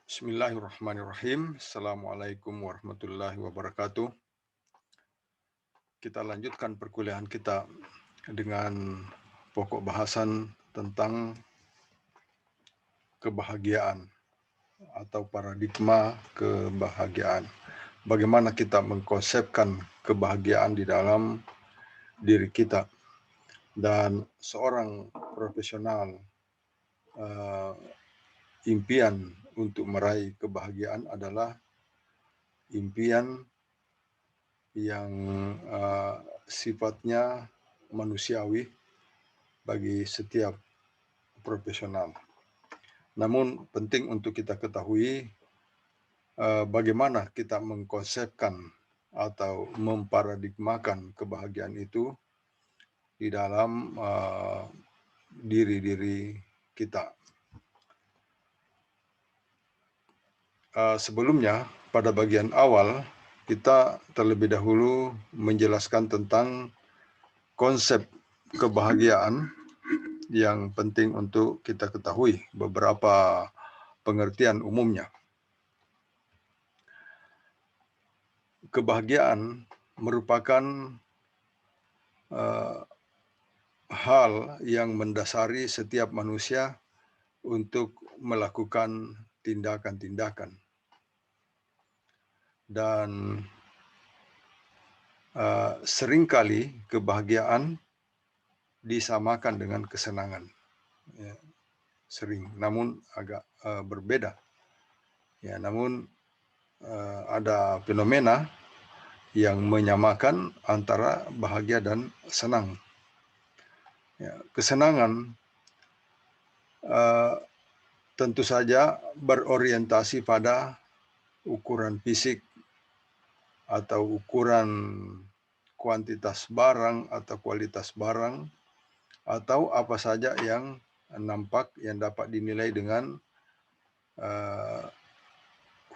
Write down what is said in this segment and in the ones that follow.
Bismillahirrahmanirrahim. Assalamualaikum warahmatullahi wabarakatuh. Kita lanjutkan perkuliahan kita dengan pokok bahasan tentang kebahagiaan atau paradigma kebahagiaan. Bagaimana kita mengkonsepkan kebahagiaan di dalam diri kita. Dan seorang profesional impian untuk meraih kebahagiaan adalah impian yang sifatnya manusiawi bagi setiap profesional. Namun penting untuk kita ketahui bagaimana kita mengkonsepkan atau memparadigmakan kebahagiaan itu di dalam diri-diri kita. Sebelumnya, pada bagian awal, kita terlebih dahulu menjelaskan tentang konsep kebahagiaan yang penting untuk kita ketahui, beberapa pengertian umumnya. Kebahagiaan merupakan hal yang mendasari setiap manusia untuk melakukan tindakan-tindakan. Dan seringkali kebahagiaan disamakan dengan kesenangan. Ya, sering, namun agak berbeda. Ya, namun ada fenomena yang menyamakan antara bahagia dan senang. Ya, kesenangan tentu saja berorientasi pada ukuran fisik atau ukuran kuantitas barang atau kualitas barang atau apa saja yang nampak yang dapat dinilai dengan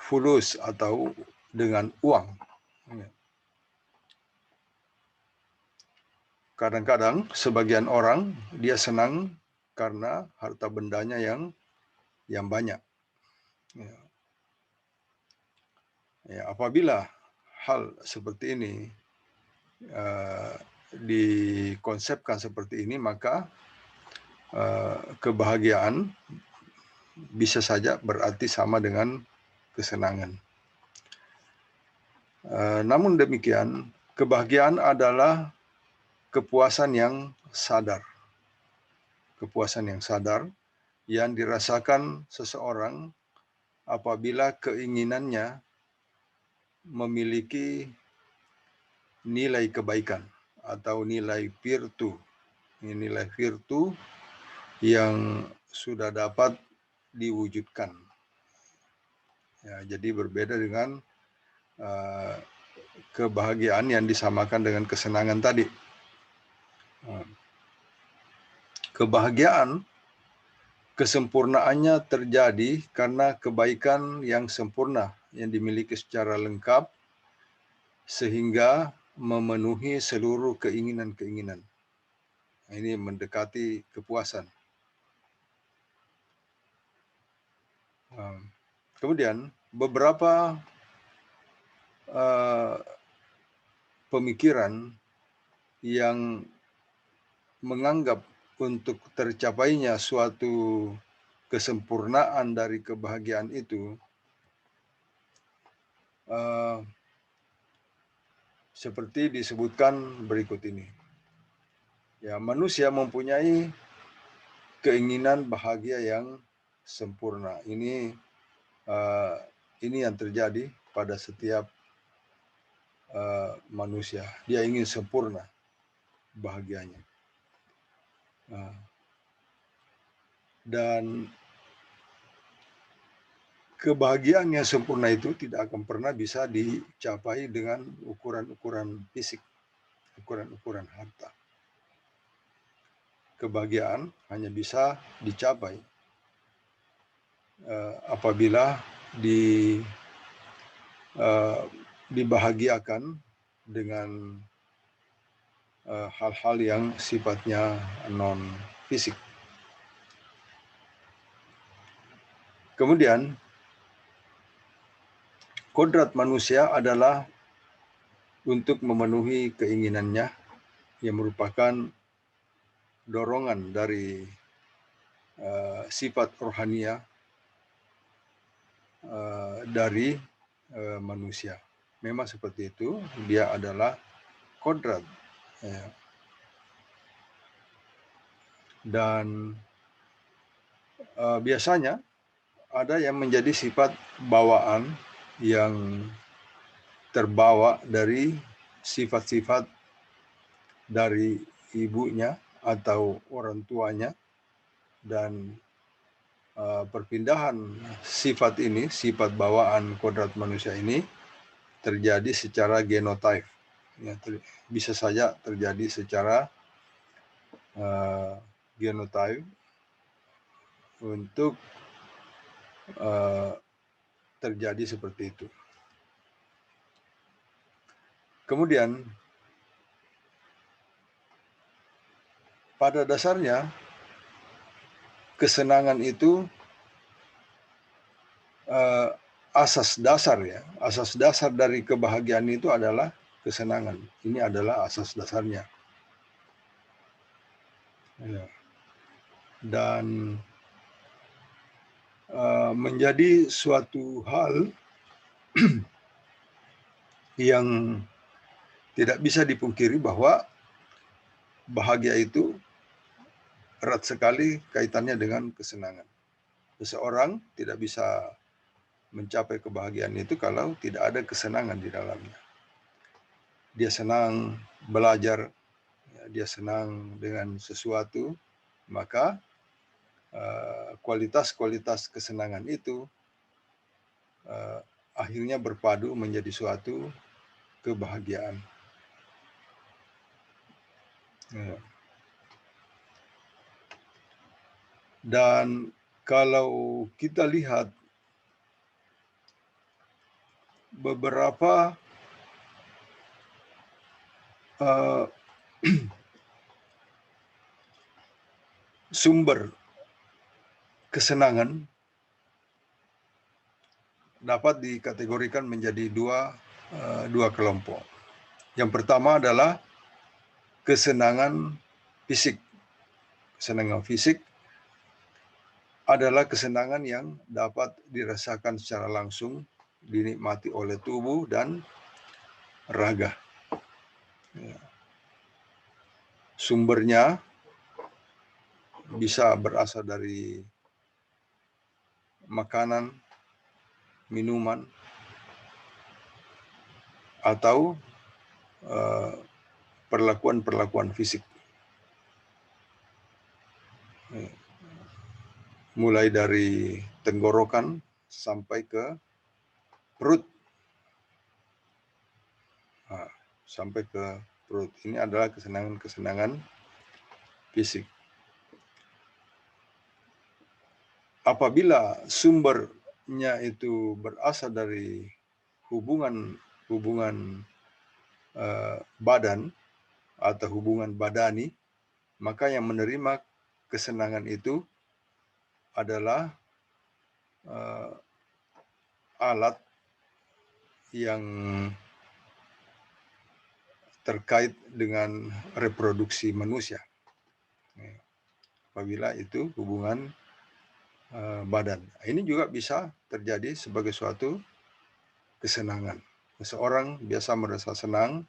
fulus atau dengan uang. Kadang-kadang sebagian orang dia senang karena harta bendanya yang banyak. Ya, apabila hal seperti ini dikonsepkan seperti ini, maka kebahagiaan bisa saja berarti sama dengan kesenangan. Namun demikian, kebahagiaan adalah kepuasan yang sadar. Kepuasan yang sadar yang dirasakan seseorang apabila keinginannya memiliki nilai kebaikan atau nilai virtu. Nilai virtu yang sudah dapat diwujudkan. Ya, jadi berbeda dengan kebahagiaan yang disamakan dengan kesenangan tadi. Kebahagiaan, kesempurnaannya terjadi karena kebaikan yang sempurna yang dimiliki secara lengkap sehingga memenuhi seluruh keinginan-keinginan. Ini mendekati kepuasan. Kemudian beberapa pemikiran yang menganggap untuk tercapainya suatu kesempurnaan dari kebahagiaan itu seperti disebutkan berikut ini. Ya, manusia mempunyai keinginan bahagia yang sempurna. Ini yang terjadi pada setiap manusia. Dia ingin sempurna bahagianya. Dan kebahagiaan yang sempurna itu tidak akan pernah bisa dicapai dengan ukuran-ukuran fisik, ukuran-ukuran harta. Kebahagiaan hanya bisa dicapai apabila dibahagiakan dengan hal-hal yang sifatnya non fisik. Kemudian kodrat manusia adalah untuk memenuhi keinginannya yang merupakan dorongan dari sifat rohania dari manusia. Memang seperti itu, dia adalah kodrat. Ya. Dan biasanya ada yang menjadi sifat bawaan yang terbawa dari sifat-sifat dari ibunya atau orang tuanya, dan perpindahan sifat ini, sifat bawaan kodrat manusia ini terjadi secara genotype. Ya, bisa saja terjadi secara genotype untuk terjadi seperti itu. Kemudian pada dasarnya kesenangan itu asas dasar ya. Asas dasar dari kebahagiaan itu adalah kesenangan. Ini adalah asas dasarnya. Ya. Dan menjadi suatu hal yang tidak bisa dipungkiri bahwa bahagia itu erat sekali kaitannya dengan kesenangan. Seseorang tidak bisa mencapai kebahagiaan itu kalau tidak ada kesenangan di dalamnya. Dia senang belajar, dia senang dengan sesuatu, maka kualitas-kualitas kesenangan itu akhirnya berpadu menjadi suatu kebahagiaan. Dan kalau kita lihat beberapa sumber kesenangan dapat dikategorikan menjadi dua kelompok. Yang pertama adalah kesenangan fisik. Kesenangan fisik adalah kesenangan yang dapat dirasakan secara langsung, dinikmati oleh tubuh dan raga. Sumbernya bisa berasal dari makanan, minuman, atau perlakuan-perlakuan fisik. Mulai dari tenggorokan sampai ke perut. Sampai ke perut. Ini adalah kesenangan-kesenangan fisik. Apabila sumbernya itu berasal dari hubungan badan atau hubungan badani, maka yang menerima kesenangan itu adalah alat yang terkait dengan reproduksi manusia. Apabila itu hubungan badan. Ini juga bisa terjadi sebagai suatu kesenangan. Seseorang biasa merasa senang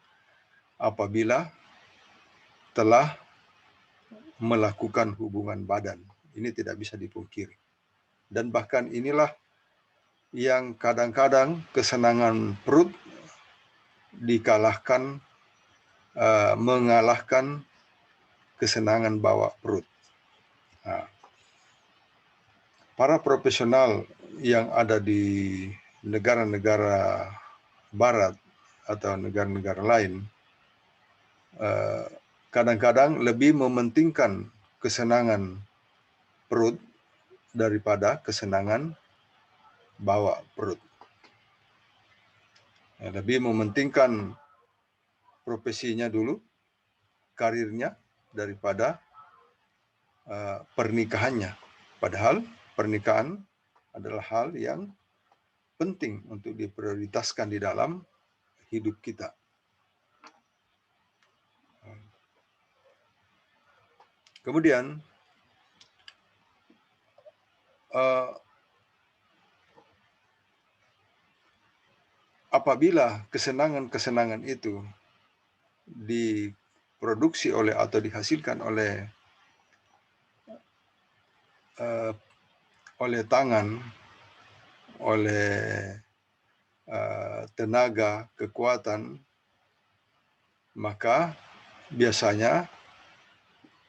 apabila telah melakukan hubungan badan. Ini tidak bisa dipungkiri. Dan bahkan inilah yang kadang-kadang kesenangan perut mengalahkan kesenangan bawa perut. Para profesional yang ada di negara-negara barat atau negara-negara lain kadang-kadang lebih mementingkan kesenangan perut daripada kesenangan bawa perut. Lebih mementingkan profesinya dulu, karirnya, daripada pernikahannya. Padahal pernikahan adalah hal yang penting untuk diprioritaskan di dalam hidup kita. Kemudian apabila kesenangan-kesenangan itu diproduksi oleh atau dihasilkan oleh tangan, oleh tenaga, kekuatan, maka biasanya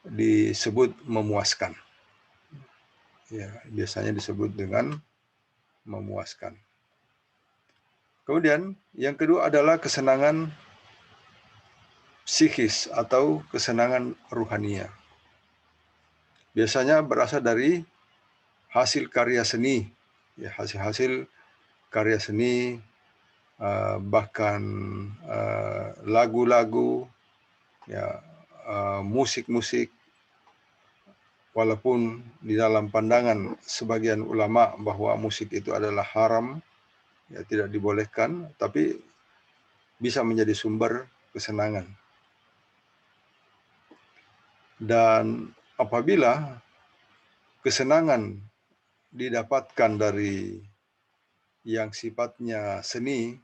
disebut memuaskan. Ya, biasanya disebut dengan memuaskan. Kemudian yang kedua adalah kesenangan psikis atau kesenangan ruhania. Biasanya berasal dari hasil karya seni, ya, hasil-hasil karya seni, bahkan lagu-lagu, ya, musik-musik. Walaupun di dalam pandangan sebagian ulama bahwa musik itu adalah haram, ya, tidak dibolehkan, tapi bisa menjadi sumber kesenangan. Dan apabila kesenangan didapatkan dari yang sifatnya seni,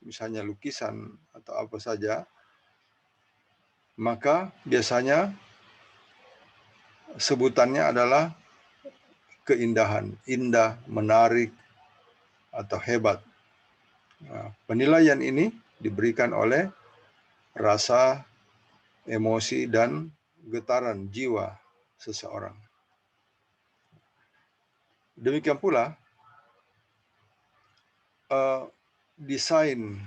misalnya lukisan atau apa saja, maka biasanya sebutannya adalah keindahan, indah, menarik, atau hebat. Nah, penilaian ini diberikan oleh rasa, emosi, dan getaran jiwa seseorang. Demikian pula desain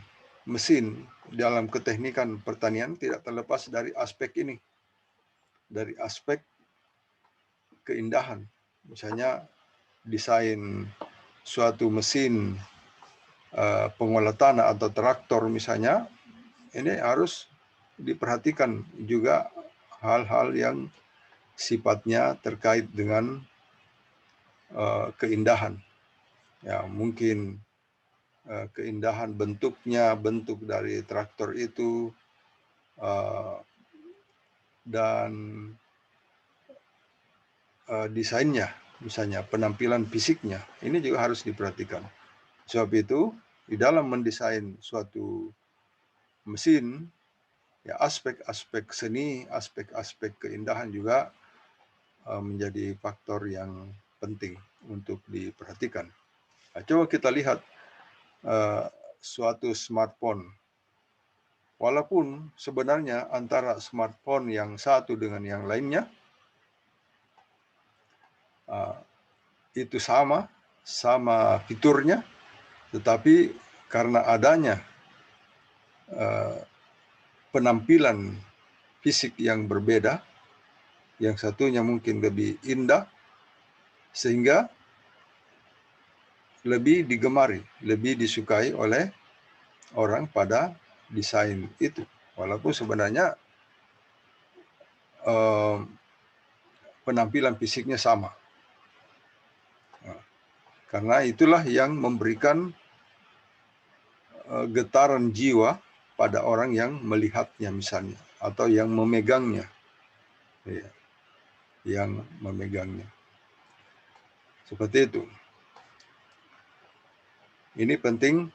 mesin dalam keteknikan pertanian tidak terlepas dari aspek ini, dari aspek keindahan. Misalnya desain suatu mesin pengolah tanah atau traktor misalnya, ini harus diperhatikan juga hal-hal yang sifatnya terkait dengan keindahan. Ya, mungkin keindahan bentuknya, bentuk dari traktor itu, dan desainnya, misalnya penampilan fisiknya, ini juga harus diperhatikan. Sebab itu, di dalam mendesain suatu mesin, ya, aspek-aspek seni, aspek-aspek keindahan juga menjadi faktor yang penting untuk diperhatikan. Nah, coba kita lihat suatu smartphone. Walaupun sebenarnya antara smartphone yang satu dengan yang lainnya itu sama fiturnya, tetapi karena adanya penampilan fisik yang berbeda, yang satunya mungkin lebih indah, sehingga lebih digemari, lebih disukai oleh orang pada desain itu. Walaupun sebenarnya penampilan fisiknya sama. Karena itulah yang memberikan getaran jiwa pada orang yang melihatnya misalnya, atau yang memegangnya. Ya, yang memegangnya. Seperti itu. Ini penting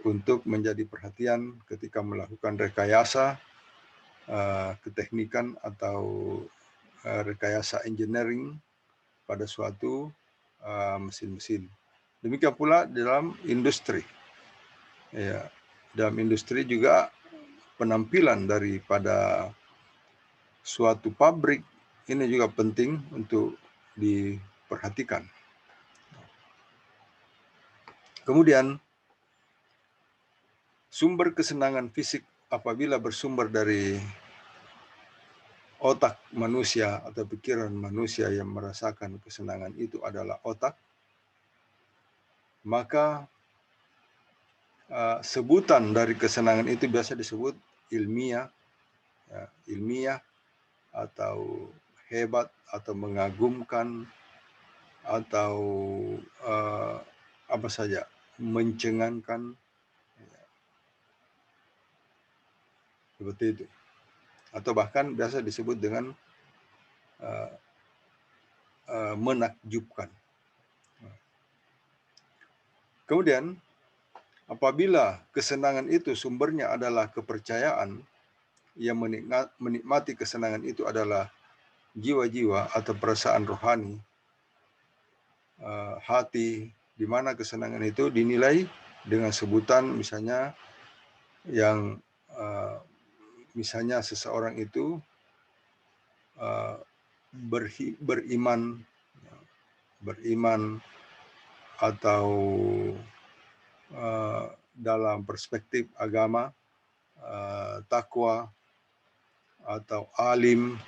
untuk menjadi perhatian ketika melakukan rekayasa keteknikan atau rekayasa engineering pada suatu mesin-mesin. Demikian pula dalam industri. Ya, dalam industri juga penampilan daripada suatu pabrik ini juga penting untuk diperhatikan. Kemudian sumber kesenangan fisik apabila bersumber dari otak manusia atau pikiran manusia yang merasakan kesenangan itu adalah otak, maka sebutan dari kesenangan itu biasa disebut ilmiah, ya, ilmiah atau hebat atau mengagumkan atau apa saja, mencengangkan, seperti itu. Atau bahkan biasa disebut dengan menakjubkan. Kemudian, apabila kesenangan itu sumbernya adalah kepercayaan, yang menikmati kesenangan itu adalah jiwa-jiwa atau perasaan rohani, hati, di mana kesenangan itu dinilai dengan sebutan misalnya yang misalnya seseorang itu beriman atau dalam perspektif agama takwa atau alim,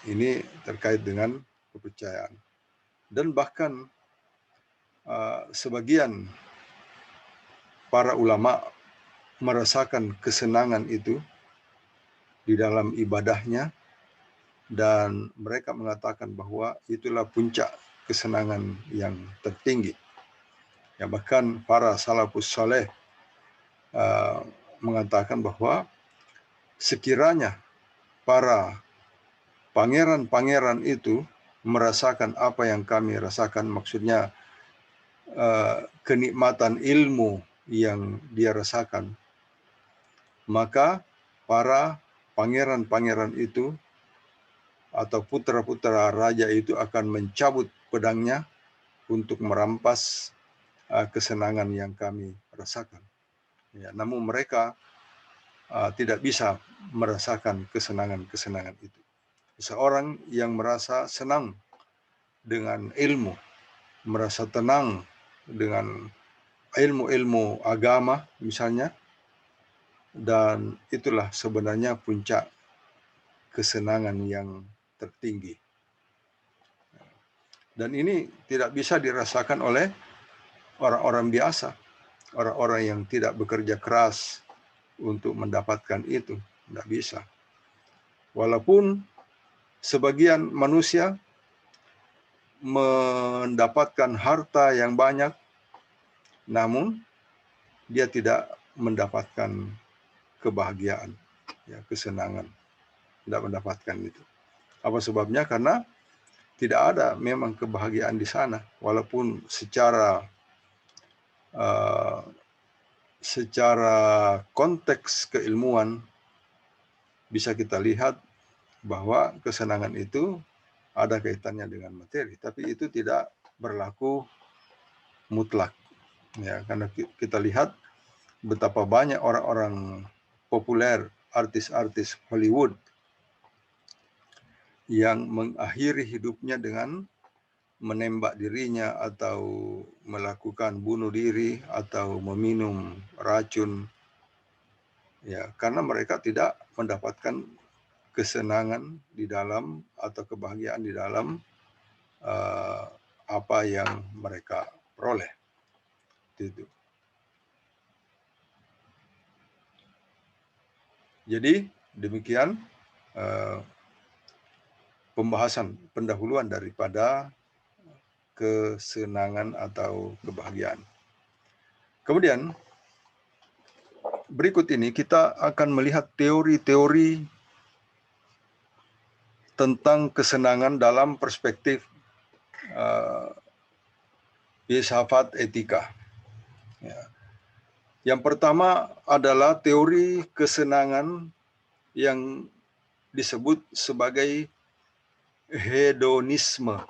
ini terkait dengan kepercayaan. Dan bahkan sebagian para ulama merasakan kesenangan itu di dalam ibadahnya, dan mereka mengatakan bahwa itulah puncak kesenangan yang tertinggi. Ya, bahkan para salafus saleh mengatakan bahwa sekiranya para pangeran-pangeran itu merasakan apa yang kami rasakan, maksudnya kenikmatan ilmu yang dia rasakan, maka para pangeran-pangeran itu atau putra-putra raja itu akan mencabut pedangnya untuk merampas kesenangan yang kami rasakan. Ya, namun mereka tidak bisa merasakan kesenangan-kesenangan itu. Seorang yang merasa senang dengan ilmu, merasa tenang dengan ilmu-ilmu agama misalnya, dan itulah sebenarnya puncak kesenangan yang tertinggi. Dan ini tidak bisa dirasakan oleh orang-orang biasa, orang-orang yang tidak bekerja keras untuk mendapatkan itu, tidak bisa. Walaupun sebagian manusia mendapatkan harta yang banyak, namun dia tidak mendapatkan kebahagiaan, ya, kesenangan, tidak mendapatkan itu. Apa sebabnya? Karena tidak ada memang kebahagiaan di sana, walaupun secara konteks keilmuan bisa kita lihat bahwa kesenangan itu ada kaitannya dengan materi, tapi itu tidak berlaku mutlak. Ya, karena kita lihat betapa banyak orang-orang populer, artis-artis Hollywood yang mengakhiri hidupnya dengan menembak dirinya atau melakukan bunuh diri atau meminum racun, ya, karena mereka tidak mendapatkan kesenangan di dalam atau kebahagiaan di dalam apa yang mereka peroleh. Itu. Jadi demikian pembahasan pendahuluan daripada kesenangan atau kebahagiaan. Kemudian berikut ini kita akan melihat teori-teori tentang kesenangan dalam perspektif filsafat etika. Ya. Yang pertama adalah teori kesenangan yang disebut sebagai hedonisme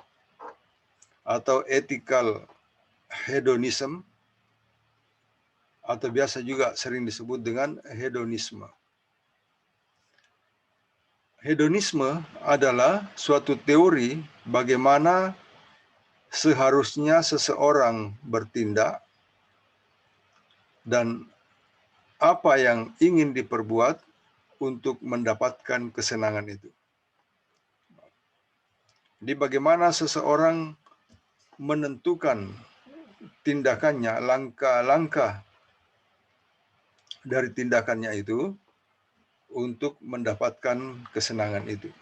atau ethical hedonism, atau biasa juga sering disebut dengan hedonisme. Hedonisme adalah suatu teori bagaimana seharusnya seseorang bertindak dan apa yang ingin diperbuat untuk mendapatkan kesenangan itu. Jadi bagaimana seseorang menentukan tindakannya, langkah-langkah dari tindakannya itu untuk mendapatkan kesenangan itu.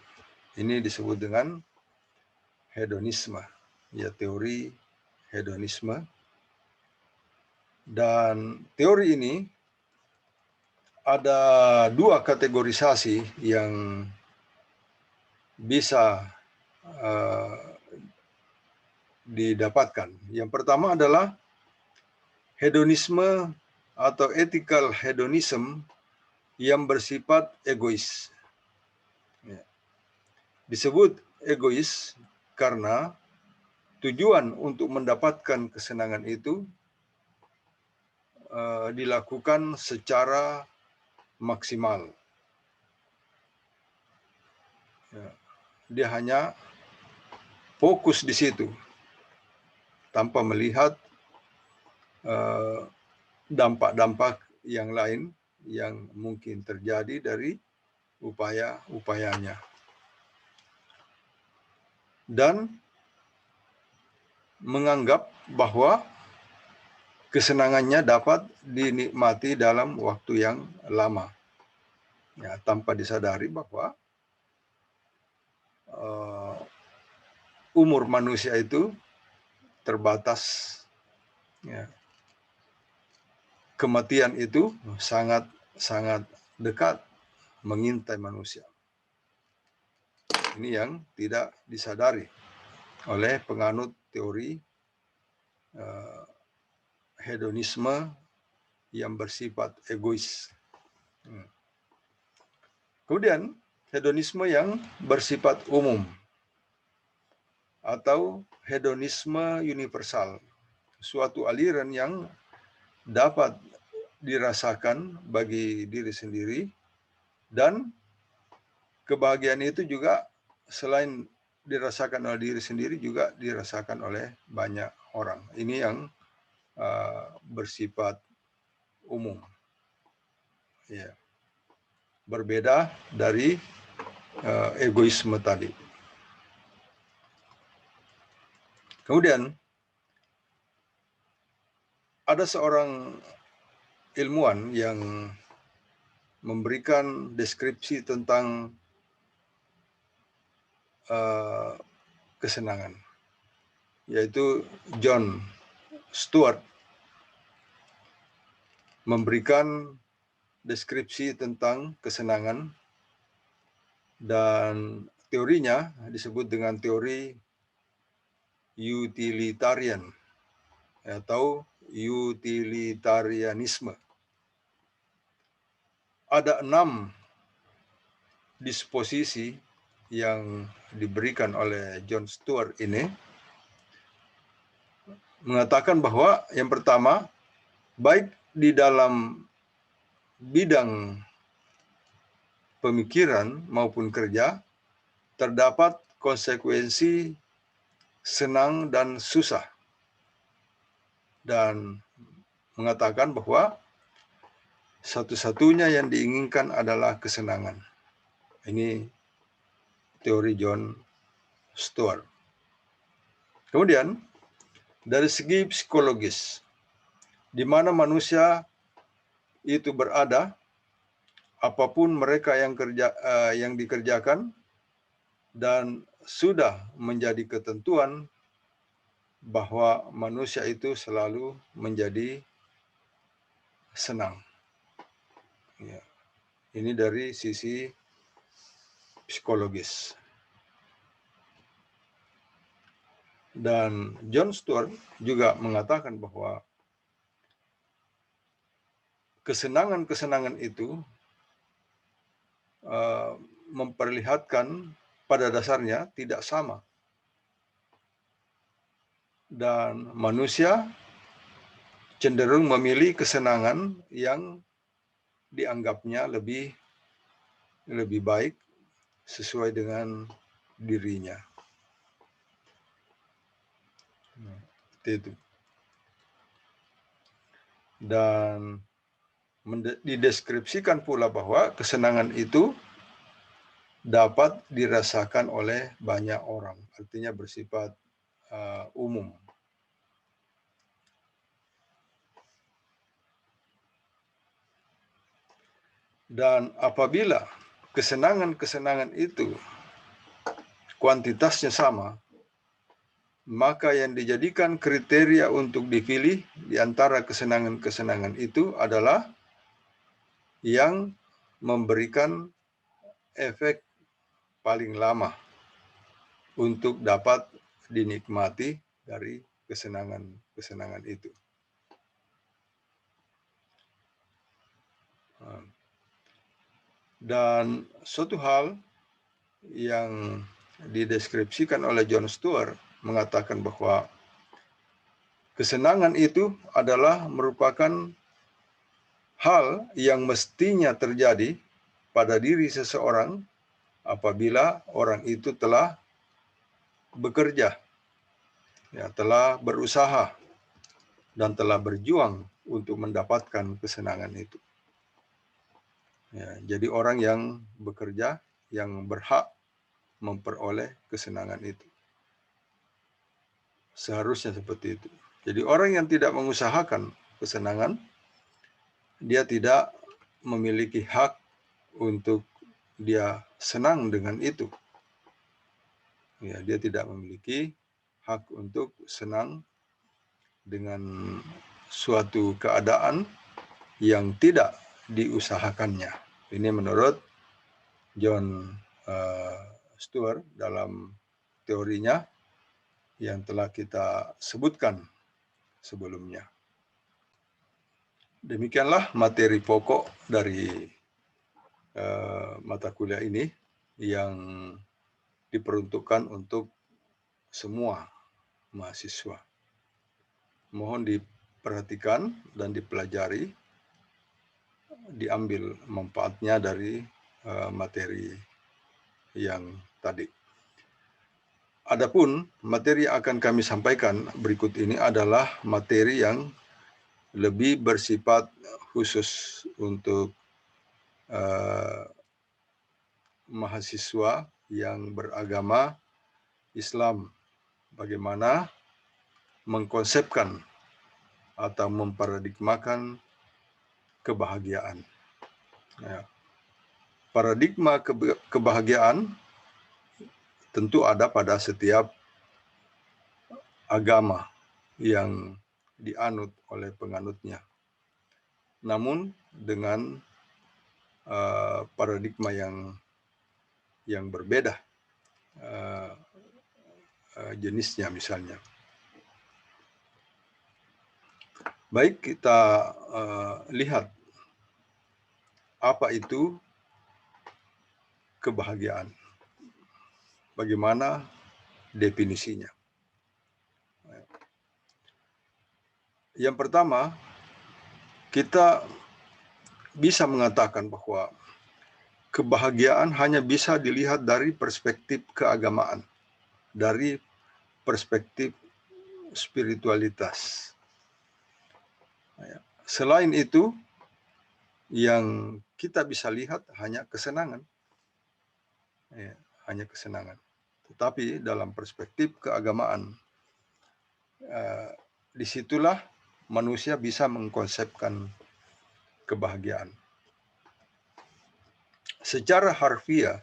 Ini disebut dengan hedonisme, ya, teori hedonisme Dan teori ini ada dua kategorisasi yang bisa didapatkan. Yang pertama adalah hedonisme atau ethical hedonism yang bersifat egois. Disebut egois karena tujuan untuk mendapatkan kesenangan itu dilakukan secara maksimal. Dia hanya fokus di situ tanpa melihat dampak-dampak yang lain yang mungkin terjadi dari upaya-upayanya. Dan menganggap bahwa kesenangannya dapat dinikmati dalam waktu yang lama, ya, tanpa disadari bahwa umur manusia itu terbatas. Ya. Kematian itu sangat dekat mengintai manusia. Ini yang tidak disadari oleh penganut teori hedonisme yang bersifat egois. Kemudian hedonisme yang bersifat umum atau hedonisme universal, suatu aliran yang dapat dirasakan bagi diri sendiri, dan kebahagiaan itu juga selain dirasakan oleh diri sendiri juga dirasakan oleh banyak orang. Ini yang bersifat umum, ya, berbeda dari egoisme tadi. Kemudian ada seorang ilmuwan yang memberikan deskripsi tentang kesenangan, yaitu John Stewart, memberikan deskripsi tentang kesenangan, dan teorinya disebut dengan teori utilitarian atau utilitarianisme. Ada 6 disposisi yang diberikan oleh John Stewart ini, mengatakan bahwa yang pertama, baik di dalam bidang pemikiran maupun kerja, terdapat konsekuensi senang dan susah, dan mengatakan bahwa satu-satunya yang diinginkan adalah kesenangan. Ini teori John Stewart. Kemudian dari segi psikologis, di mana manusia itu berada, apapun mereka yang dikerjakan, dan sudah menjadi ketentuan bahwa manusia itu selalu menjadi senang. Ya. Ini dari sisi psikologis. Dan John Stewart juga mengatakan bahwa kesenangan-kesenangan itu memperlihatkan pada dasarnya tidak sama. Dan manusia cenderung memilih kesenangan yang dianggapnya lebih baik sesuai dengan dirinya. Itu. Dan dideskripsikan pula bahwa kesenangan itu dapat dirasakan oleh banyak orang, artinya bersifat umum. Dan apabila kesenangan-kesenangan itu kuantitasnya sama, maka yang dijadikan kriteria untuk dipilih di antara kesenangan-kesenangan itu adalah yang memberikan efek paling lama untuk dapat dinikmati dari kesenangan-kesenangan itu. Dan suatu hal yang dideskripsikan oleh John Stuart mengatakan bahwa kesenangan itu adalah merupakan hal yang mestinya terjadi pada diri seseorang apabila orang itu telah bekerja, ya, telah berusaha dan telah berjuang untuk mendapatkan kesenangan itu. Ya, jadi orang yang bekerja yang berhak memperoleh kesenangan itu. Seharusnya seperti itu. Jadi orang yang tidak mengusahakan kesenangan, dia tidak memiliki hak untuk dia senang dengan itu. Ya, dia tidak memiliki hak untuk senang dengan suatu keadaan yang tidak diusahakannya. Ini menurut John Stuart dalam teorinya yang telah kita sebutkan sebelumnya. Demikianlah materi pokok dari mata kuliah ini yang diperuntukkan untuk semua mahasiswa. Mohon diperhatikan dan dipelajari, diambil manfaatnya dari materi yang tadi. Adapun materi yang akan kami sampaikan berikut ini adalah materi yang lebih bersifat khusus untuk mahasiswa yang beragama Islam, bagaimana mengkonsepkan atau memparadigmakan kebahagiaan. Ya. Paradigma kebahagiaan tentu ada pada setiap agama yang dianut oleh penganutnya. Namun dengan paradigma yang berbeda jenisnya misalnya. Baik, kita lihat apa itu kebahagiaan. Bagaimana definisinya? Yang pertama, kita bisa mengatakan bahwa kebahagiaan hanya bisa dilihat dari perspektif keagamaan, dari perspektif spiritualitas. Selain itu, yang kita bisa lihat hanya kesenangan. Hanya kesenangan. Tetapi dalam perspektif keagamaan, disitulah manusia bisa mengkonsepkan kebahagiaan. Secara harfiah,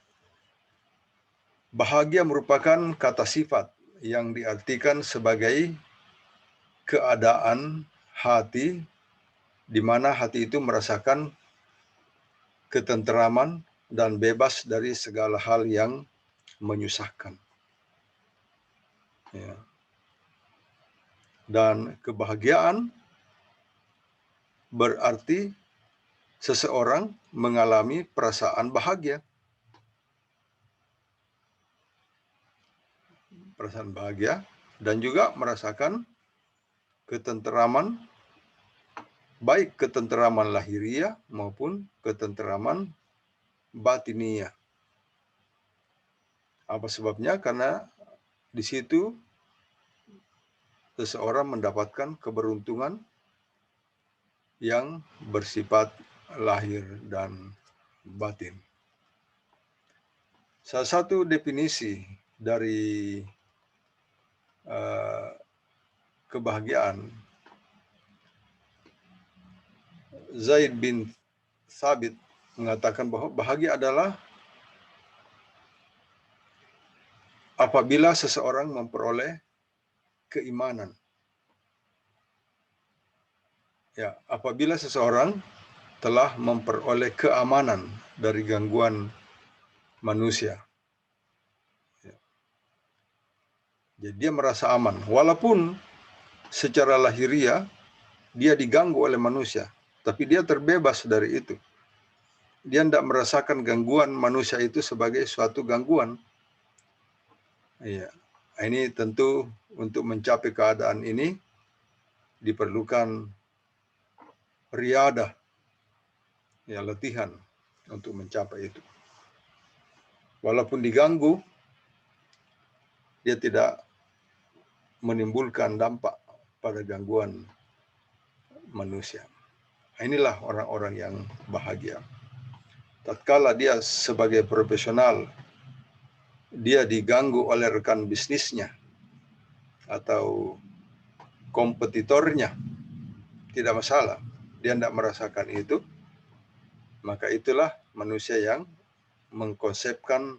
bahagia merupakan kata sifat yang diartikan sebagai keadaan hati di mana hati itu merasakan ketenteraman dan bebas dari segala hal yang menyusahkan. Ya. Dan kebahagiaan berarti seseorang mengalami perasaan bahagia. Perasaan bahagia dan juga merasakan ketenteraman, baik ketenteraman lahiriah maupun ketenteraman batiniah. Apa sebabnya? Karena di situ seseorang mendapatkan keberuntungan yang bersifat lahir dan batin. Salah satu definisi dari kebahagiaan, Zaid bin Thabit mengatakan bahwa bahagia adalah apabila seseorang memperoleh keimanan. Ya, apabila seseorang telah memperoleh keamanan dari gangguan manusia, ya. Jadi dia merasa aman, walaupun secara lahiriah dia diganggu oleh manusia, tapi dia terbebas dari itu. Dia tidak merasakan gangguan manusia itu sebagai suatu gangguan. Iya. Ini tentu untuk mencapai keadaan ini diperlukan riadah, ya, latihan untuk mencapai itu. Walaupun diganggu, dia tidak menimbulkan dampak pada gangguan manusia. Inilah orang-orang yang bahagia. Tatkala dia sebagai profesional, dia diganggu oleh rekan bisnisnya atau kompetitornya, tidak masalah. Dia tidak merasakan itu, maka itulah manusia yang mengkonsepkan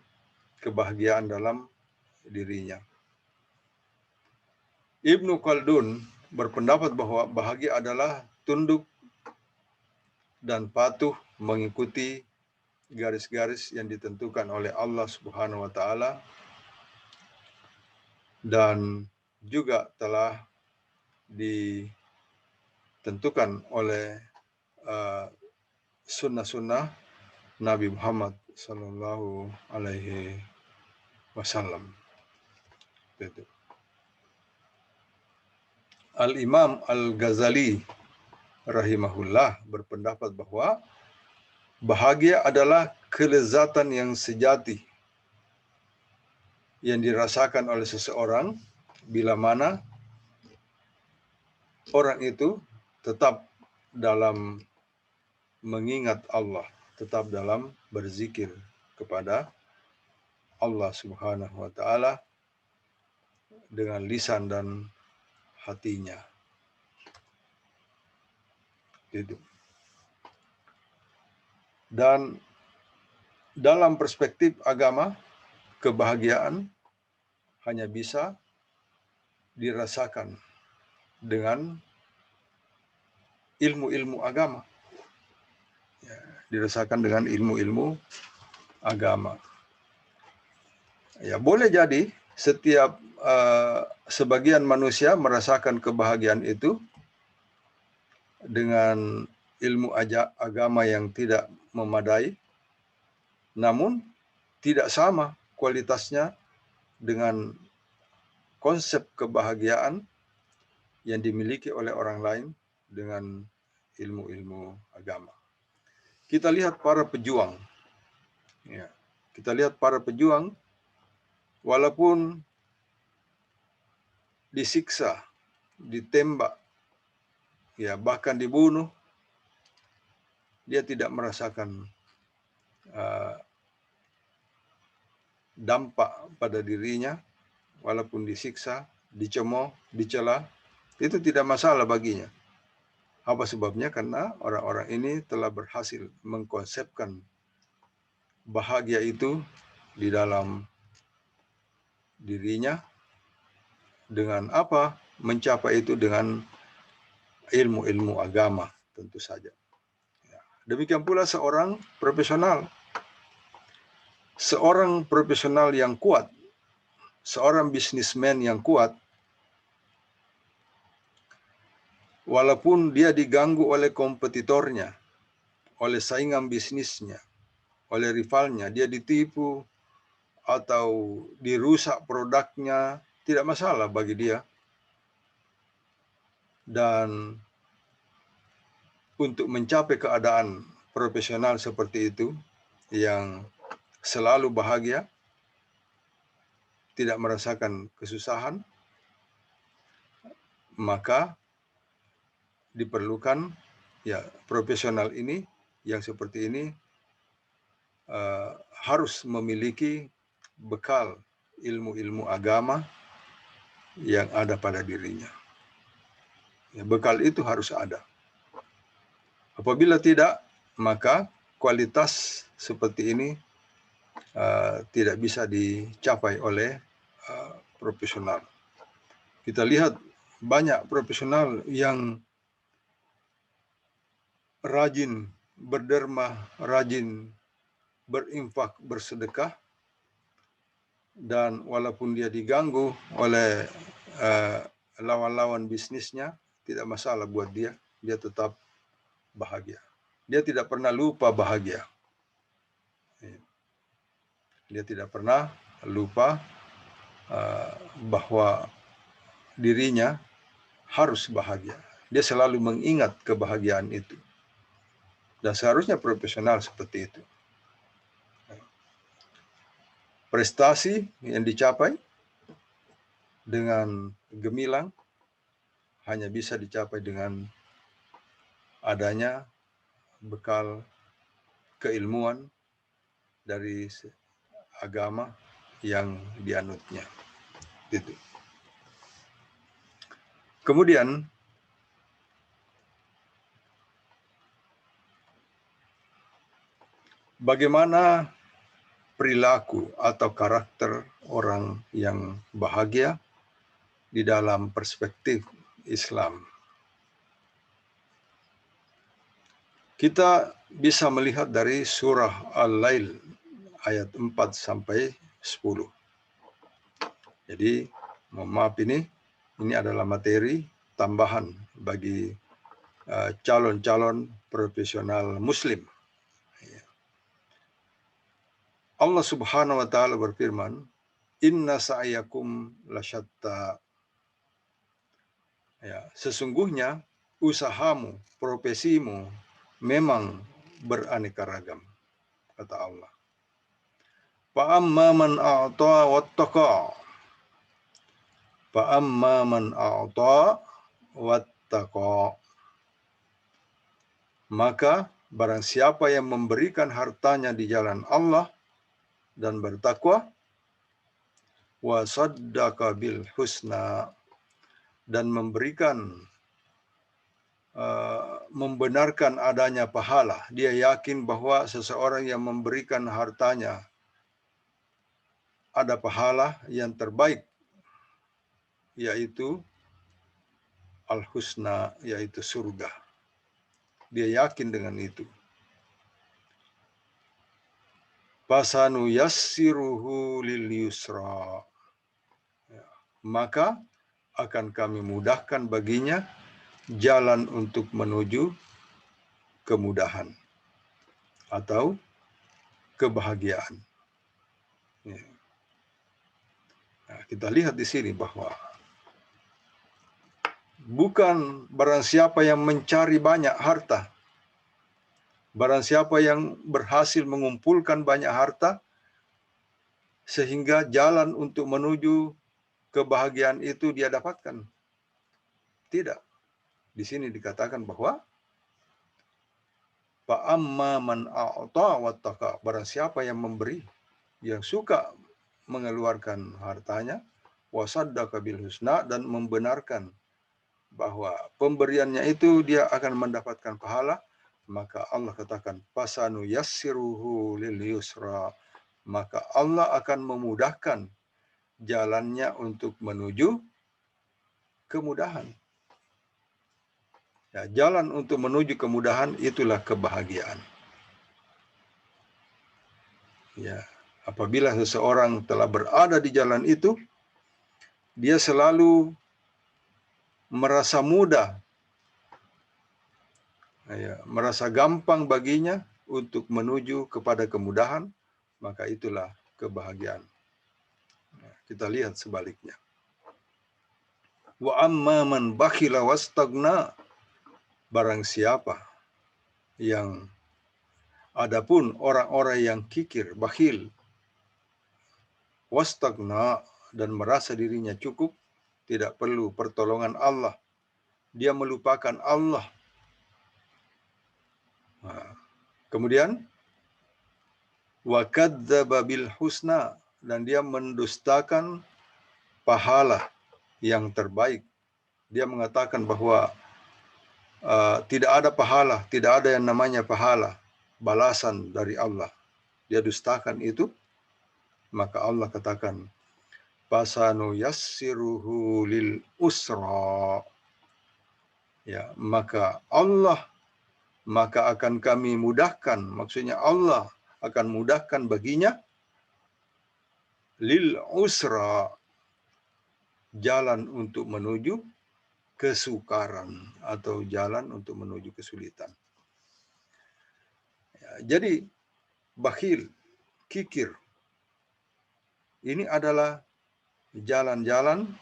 kebahagiaan dalam dirinya. Ibnu Khaldun berpendapat bahwa bahagia adalah tunduk dan patuh mengikuti garis-garis yang ditentukan oleh Allah Subhanahu wa taala, dan juga telah ditentukan oleh sunnah-sunnah Nabi Muhammad Sallallahu Alaihi Wasallam. Al-Imam Al-Ghazali rahimahullah berpendapat bahwa bahagia adalah kelezatan yang sejati yang dirasakan oleh seseorang bila mana orang itu tetap dalam mengingat Allah, tetap dalam berzikir kepada Allah Subhanahu wa taala dengan lisan dan hatinya. Gitu. Dan dalam perspektif agama, kebahagiaan hanya bisa dirasakan dengan ilmu-ilmu agama. Ya, dirasakan dengan ilmu-ilmu agama. Ya, boleh jadi setiap sebagian manusia merasakan kebahagiaan itu dengan ilmu agama yang tidak memadai, namun tidak sama kualitasnya dengan konsep kebahagiaan yang dimiliki oleh orang lain dengan ilmu-ilmu agama. Kita lihat para pejuang. Ya, kita lihat para pejuang walaupun disiksa, ditembak, ya bahkan dibunuh, dia tidak merasakan dampak pada dirinya, walaupun disiksa, dicemooh, dicela, itu tidak masalah baginya. Apa sebabnya? Karena orang-orang ini telah berhasil mengkonsepkan bahagia itu di dalam dirinya. Dengan apa? Mencapai itu dengan ilmu-ilmu agama tentu saja. Demikian pula seorang profesional. Seorang profesional yang kuat, seorang bisnismen yang kuat, walaupun dia diganggu oleh kompetitornya, oleh saingan bisnisnya, oleh rivalnya, dia ditipu atau dirusak produknya, tidak masalah bagi dia. Dan untuk mencapai keadaan profesional seperti itu, yang selalu bahagia, tidak merasakan kesusahan, maka diperlukan, ya, profesional ini yang seperti ini harus memiliki bekal ilmu-ilmu agama yang ada pada dirinya. Ya, bekal itu harus ada. Apabila tidak, maka kualitas seperti ini tidak bisa dicapai oleh profesional. Kita lihat banyak profesional yang rajin berderma, rajin berinfak, bersedekah, dan walaupun dia diganggu oleh lawan-lawan bisnisnya, tidak masalah buat dia, dia tetap bahagia. Dia tidak pernah lupa bahagia. Dia tidak pernah lupa bahwa dirinya harus bahagia. Dia selalu mengingat kebahagiaan itu. Dan seharusnya profesional seperti itu. Prestasi yang dicapai dengan gemilang hanya bisa dicapai dengan adanya bekal keilmuan dari agama yang dianutnya. Gitu. Kemudian bagaimana perilaku atau karakter orang yang bahagia di dalam perspektif Islam? Kita bisa melihat dari surah Al-Lail ayat 4 sampai 10. Jadi, mohon maaf ini adalah materi tambahan bagi calon-calon profesional muslim. Allah Subhanahu wa taala berfirman, "Inna sa'yakum lasyatta." Ya, sesungguhnya usahamu, profesimu memang beraneka ragam, kata Allah. Fa amma man a'ta wattaqa. Fa amma man a'ta wattaqa. Maka barang siapa yang memberikan hartanya di jalan Allah dan bertakwa, wa saddaqa bil husna, dan membenarkan adanya pahala. Dia yakin bahwa seseorang yang memberikan hartanya ada pahala yang terbaik, yaitu al-husna, yaitu surga. Dia yakin dengan itu. Fasanu yassiruhu lil yusra. Maka akan kami mudahkan baginya jalan untuk menuju kemudahan atau kebahagiaan. Nah, kita lihat di sini bahwa bukan barang siapa yang mencari banyak harta, barang siapa yang berhasil mengumpulkan banyak harta, sehingga jalan untuk menuju kebahagiaan itu dia dapatkan. Tidak. Di sini dikatakan bahwa fa'amma man a'ta wattaqa, barang siapa yang memberi, yang suka mengeluarkan hartanya, wasaddaqa bil husna, dan membenarkan bahwa pemberiannya itu dia akan mendapatkan pahala, maka Allah katakan fasanu yassiruhu lil yusra, maka Allah akan memudahkan jalannya untuk menuju kemudahan. Ya, jalan untuk menuju kemudahan itulah kebahagiaan. Ya, apabila seseorang telah berada di jalan itu, dia selalu merasa mudah, ya, merasa gampang baginya untuk menuju kepada kemudahan, maka itulah kebahagiaan. Nah, kita lihat sebaliknya. Wa amma man bakhila wastagna, barang siapa yang, adapun orang-orang yang kikir, bakhil, wastagna, dan merasa dirinya cukup, tidak perlu pertolongan Allah, dia melupakan Allah. Nah, kemudian wa kadzdzaba bil husna, dan dia mendustakan pahala yang terbaik. Dia mengatakan bahwa tidak ada pahala, tidak ada yang namanya pahala, balasan dari Allah. Dia dustakan itu, maka Allah katakan fasanu yassiruhu lil usra. Ya, maka akan kami mudahkan, maksudnya Allah akan mudahkan baginya lil usra, jalan untuk menuju kesukaran atau jalan untuk menuju kesulitan. Ya, jadi bakhil, kikir, ini adalah jalan-jalan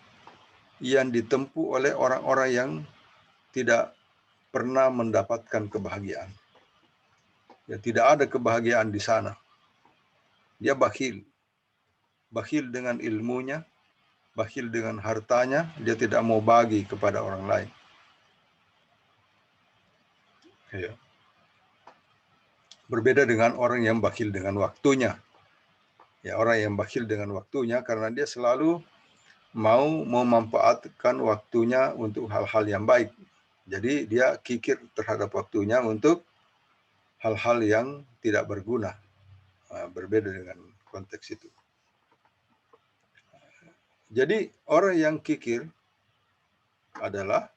yang ditempuh oleh orang-orang yang tidak pernah mendapatkan kebahagiaan. Ya, tidak ada kebahagiaan di sana. Dia bakhil. Bakhil dengan ilmunya, bakhil dengan hartanya, dia tidak mau bagi kepada orang lain. Ya. Berbeda dengan orang yang bakhil dengan waktunya. Ya, orang yang bakhil dengan waktunya karena dia selalu mau memanfaatkan waktunya untuk hal-hal yang baik. Jadi dia kikir terhadap waktunya untuk hal-hal yang tidak berguna. Berbeda dengan konteks itu. Jadi orang yang kikir adalah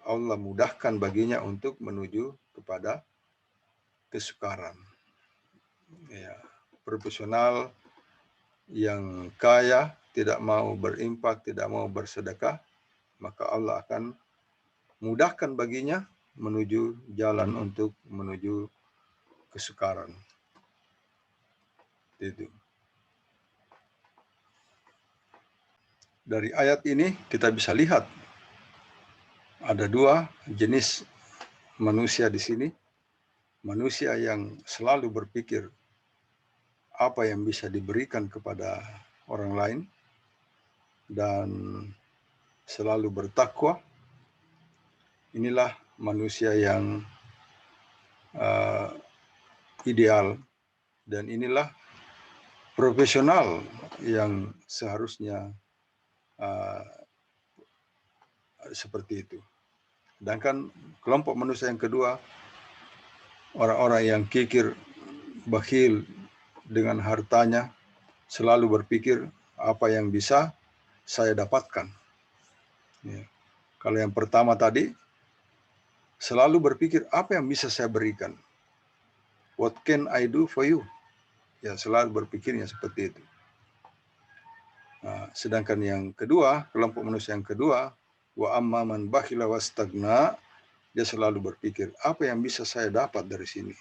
Allah mudahkan baginya untuk menuju kepada kesukaran. Ya, profesional yang kaya tidak mau berinfak, tidak mau bersedekah, maka Allah akan mudahkan baginya menuju jalan untuk menuju kesukaran. Itu. Dari ayat ini kita bisa lihat ada dua jenis manusia di sini. Manusia yang selalu berpikir apa yang bisa diberikan kepada orang lain dan selalu bertakwa. Inilah manusia yang ideal dan inilah profesional yang seharusnya seperti itu. Sedangkan kelompok manusia yang kedua, orang-orang yang kikir, bakhil dengan hartanya, selalu berpikir apa yang bisa saya dapatkan. Ya. Kalau yang pertama tadi, selalu berpikir apa yang bisa saya berikan. What can I do for you? Ya, selalu berpikirnya seperti itu. Nah, sedangkan yang kedua, kelompok manusia yang kedua, wa amma man bakhila wastagna, dia selalu berpikir apa yang bisa saya dapat dari sini?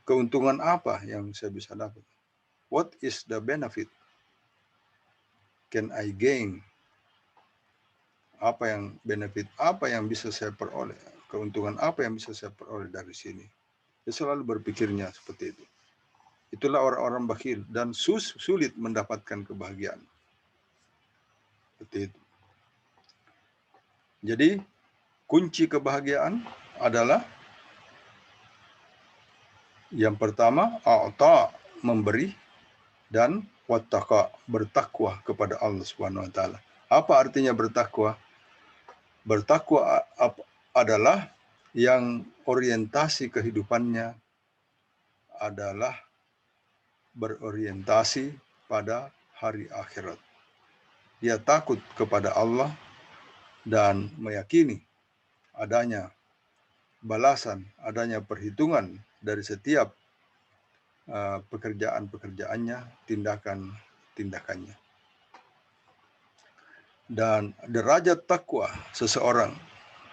Keuntungan apa yang saya bisa dapat? What is the benefit? Can I gain? Apa yang benefit, apa yang bisa saya peroleh? Keuntungan apa yang bisa saya peroleh dari sini? Dia selalu berpikirnya seperti itu. Itulah orang-orang bakhil dan sulit mendapatkan kebahagiaan. Seperti itu. Jadi kunci kebahagiaan adalah yang pertama, a'ta, memberi, dan wattaqa, bertakwa kepada Allah Subhanahu wa taala. Apa artinya bertakwa? Bertakwa adalah yang orientasi kehidupannya adalah berorientasi pada hari akhirat. Dia takut kepada Allah dan meyakini adanya balasan, adanya perhitungan dari setiap pekerjaan-pekerjaannya, tindakan-tindakannya. Dan derajat takwa seseorang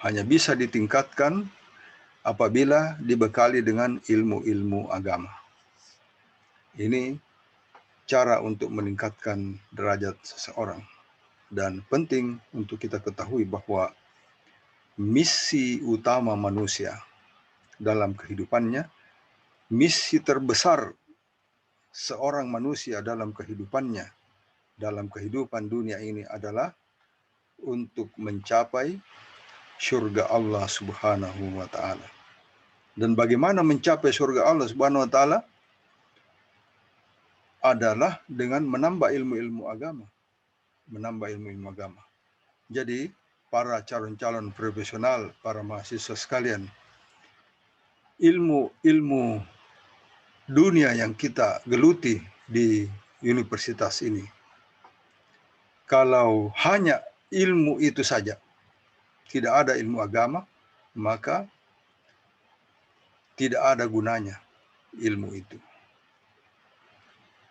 hanya bisa ditingkatkan apabila dibekali dengan ilmu-ilmu agama. Ini cara untuk meningkatkan derajat seseorang. Dan penting untuk kita ketahui bahwa misi utama manusia dalam kehidupannya, misi terbesar seorang manusia dalam kehidupannya, dalam kehidupan dunia ini adalah untuk mencapai surga Allah Subhanahu wa taala. Dan bagaimana mencapai surga Allah Subhanahu wa taala? Adalah dengan menambah ilmu-ilmu agama. Menambah ilmu-ilmu agama. Jadi, para calon-calon profesional, para mahasiswa sekalian, ilmu dunia yang kita geluti di universitas ini Kalau hanya ilmu itu saja, tidak ada ilmu agama, maka tidak ada gunanya ilmu itu.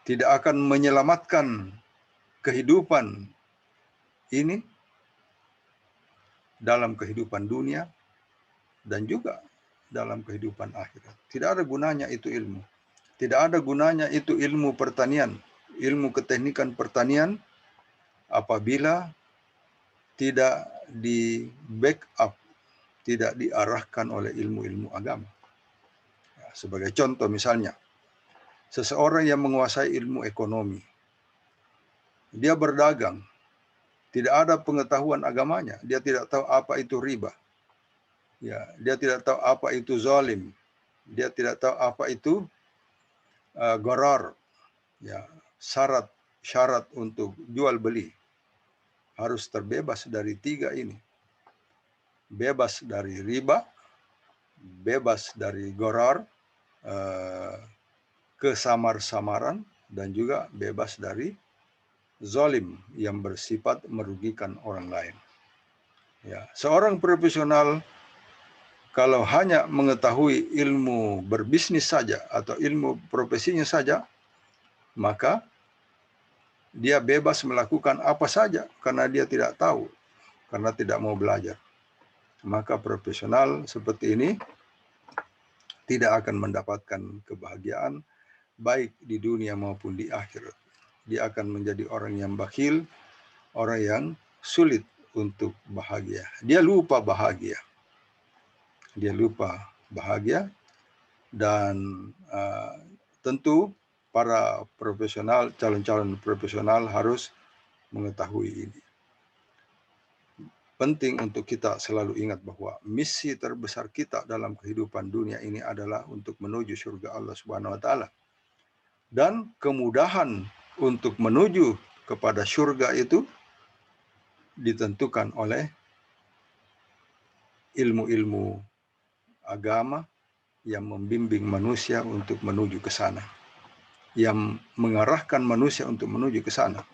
Tidak akan menyelamatkan kehidupan ini dalam kehidupan dunia dan juga dalam kehidupan akhirat. Tidak ada gunanya itu ilmu. Tidak ada gunanya itu ilmu pertanian, ilmu keteknikan pertanian apabila tidak di backup, tidak diarahkan oleh ilmu-ilmu agama. Ya, sebagai contoh misalnya, seseorang yang menguasai ilmu ekonomi, dia berdagang, tidak ada pengetahuan agamanya, dia tidak tahu apa itu riba, ya, dia tidak tahu apa itu zalim, dia tidak tahu apa itu gharar, ya, syarat untuk jual beli harus terbebas dari 3 ini. Bebas dari riba, bebas dari gharar, kesamar-samaran, dan juga bebas dari zalim yang bersifat merugikan orang lain. Ya, seorang profesional kalau hanya mengetahui ilmu berbisnis saja atau ilmu profesinya saja, maka dia bebas melakukan apa saja karena dia tidak tahu, karena tidak mau belajar. Maka profesional seperti ini tidak akan mendapatkan kebahagiaan baik di dunia maupun di akhirat. Dia akan menjadi orang yang bakhil, orang yang sulit untuk bahagia. Dia lupa bahagia. Dia lupa bahagia dan tentu para profesional, calon-calon profesional harus mengetahui ini. Penting untuk kita selalu ingat bahwa misi terbesar kita dalam kehidupan dunia ini adalah untuk menuju surga Allah Subhanahu wa taala. Dan kemudahan untuk menuju kepada surga itu ditentukan oleh ilmu-ilmu agama yang membimbing manusia untuk menuju ke sana, yang mengarahkan manusia untuk menuju ke sana.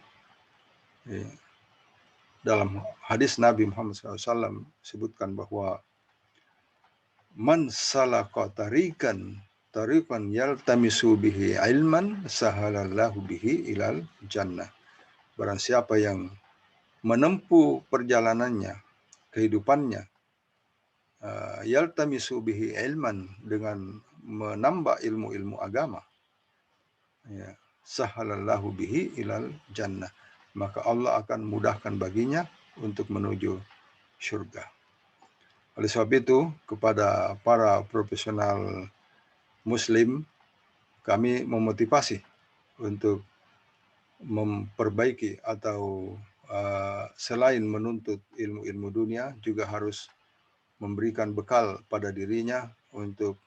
Dalam hadis Nabi Muhammad SAW sebutkan bahwa man salaka tariqan yaltamisu bihi ilman sahalallahu bihi ilal jannah. Barang siapa yang menempuh perjalanannya, kehidupannya, yaltamisu bihi ilman, dengan menambah ilmu-ilmu agama, ya, sahalallahu bihi ilal jannah, maka Allah akan mudahkan baginya untuk menuju surga. Oleh sebab itu, kepada para profesional Muslim, kami memotivasi untuk memperbaiki atau selain menuntut ilmu-ilmu dunia, juga harus memberikan bekal pada dirinya untuk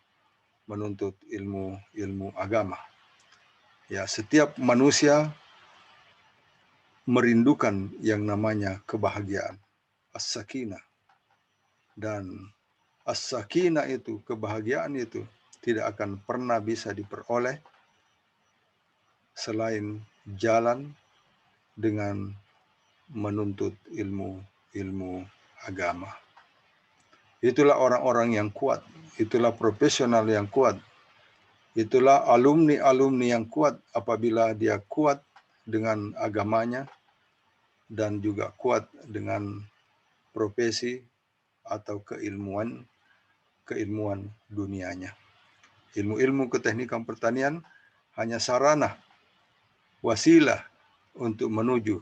menuntut ilmu-ilmu agama. Ya, setiap manusia merindukan yang namanya kebahagiaan, as-sakinah. Dan as-sakinah itu, kebahagiaan itu tidak akan pernah bisa diperoleh selain jalan dengan menuntut ilmu agama. Itulah orang-orang yang kuat, itulah profesional yang kuat, itulah alumni-alumni yang kuat apabila dia kuat dengan agamanya dan juga kuat dengan profesi atau keilmuan dunianya. Ilmu-ilmu keteknikan pertanian hanya sarana, wasilah untuk menuju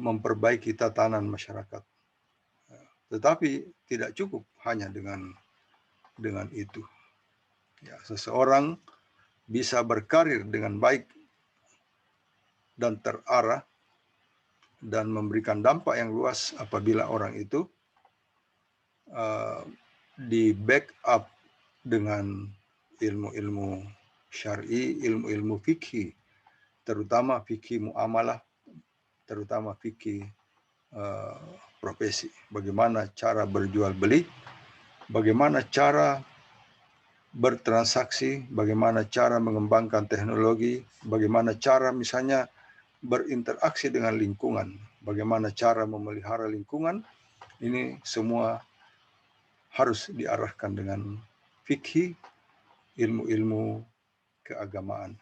memperbaiki tatanan masyarakat. Tetapi tidak cukup hanya dengan itu. Ya, seseorang bisa berkarir dengan baik dan terarah dan memberikan dampak yang luas apabila orang itu di backup dengan ilmu-ilmu syar'i, ilmu-ilmu fikih, terutama fikih muamalah, terutama fikih profesi. Bagaimana cara berjual beli, bagaimana cara bertransaksi, bagaimana cara mengembangkan teknologi, bagaimana cara misalnya berinteraksi dengan lingkungan, bagaimana cara memelihara lingkungan, ini semua harus diarahkan dengan fikih, ilmu-ilmu keagamaan.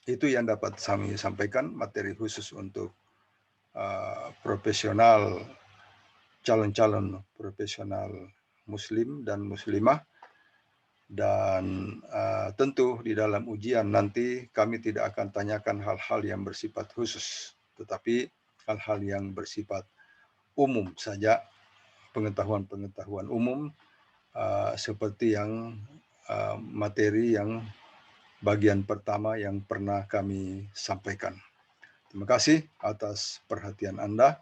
Itu yang dapat kami sampaikan, materi khusus untuk profesional, calon-calon profesional muslim dan muslimah. Dan tentu di dalam ujian nanti kami tidak akan tanyakan hal-hal yang bersifat khusus, tetapi hal-hal yang bersifat umum saja, pengetahuan-pengetahuan umum seperti yang materi yang bagian pertama yang pernah kami sampaikan. Terima kasih atas perhatian Anda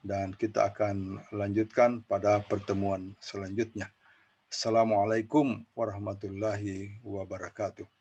dan kita akan lanjutkan pada pertemuan selanjutnya. Assalamualaikum warahmatullahi wabarakatuh.